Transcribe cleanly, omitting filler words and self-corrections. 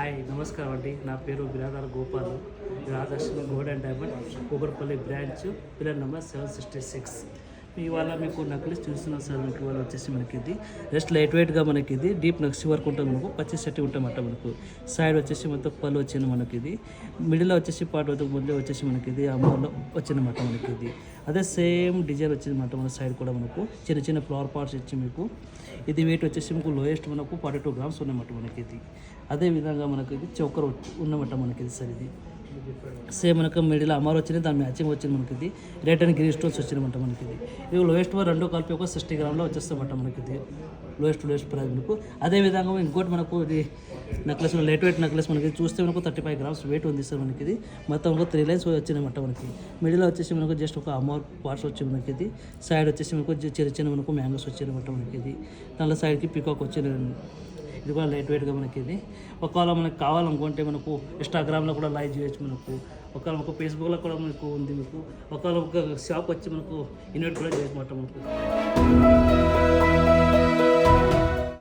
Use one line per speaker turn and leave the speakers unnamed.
Hi నమస్కారం అండి. నా పేరు Biradara Gopal. Radhakrishna gold and diamond Kukatpally branch pillar number 766. ఇవాళ మీకు నక్లెస్ చూస్తున్నాం సార్. మీకు ఇవాళ వచ్చేసి మనకి ఇది జస్ట్ లైట్ వెయిట్గా మనకి ఇది డీప్ నక్స్ వర్క్ ఉంటుంది. మనకు పచ్చి సెట్ ఉంటామట. మనకు సైడ్ వచ్చేసి మొత్తం పళ్ళు వచ్చింది మనకి ఇది. మిడిల్లో వచ్చేసి పాటు వద్ద ముందే వచ్చేసి మనకి ఇది అమ్మలో వచ్చిందన్నమాట. మనకి ఇది అదే సేమ్ డిజైన్ వచ్చిందన్నమాట. మన సైడ్ కూడా మనకు చిన్న చిన్న ఫ్లవర్ పార్ట్స్ ఇచ్చి మీకు ఇది వెయిట్ వచ్చేసి మీకు లోయెస్ట్ మనకు 42 గ్రామ్స్ ఉన్నమాట మనకి ఇది. అదే విధంగా మనకి ఇది చౌకర్ ఉన్నమాట మనకి ఇది సార్. ఇది సేమ్ మనకు మిడిల్ అమర్ వచ్చింది, దాని మ్యాచింగ్ వచ్చింది మనకి ఇది. రెడ్ అండ్ గ్రీన్ స్టోన్స్ వచ్చినమాట మనకి ఇది. ఇది లోయెస్ట్ రెండు కలిపి ఒక 60 గ్రామ్లో వచ్చేస్తామట మనకి ఇది. లోయెస్ట్ ప్రైస్ మనకు. అదేవిధంగా ఇంకోటి మనకు ఇది నెక్లెస్ లైట్ వెయిట్ నెక్లెస్ మనకి చూస్తే మనకు 35 గ్రామ్స్ వెయిట్ ఉంది సార్ మనకి ఇది. మొత్తం ఒక 3 లైన్స్ వచ్చినాయన్నమాట మనకి. మిడిల్ వచ్చేసి మనకు జస్ట్ ఒక అమౌర్ పార్ట్స్ వచ్చింది మనకి ఇది. సైడ్ వచ్చేసి మనకు చిన్న చిన్న మనకు మ్యాంగోస్ వచ్చినమాట మనకి ఇది. దానిలో సైడ్కి పికాక్ వచ్చిన ఇది కూడా లైట్ వెయిట్గా మనకి ఇది. ఒకవేళ మనకు కావాలనుకుంటే మనకు ఇన్స్టాగ్రామ్లో కూడా లైవ్ చేయొచ్చు మనకు. ఒకవేళ మనకు ఫేస్బుక్లో కూడా మనకు ఉంది. మీకు ఒకవేళ ఒక షాప్ వచ్చి మనకు ఇన్వైట్ కూడా చేయొచ్చు మనకు.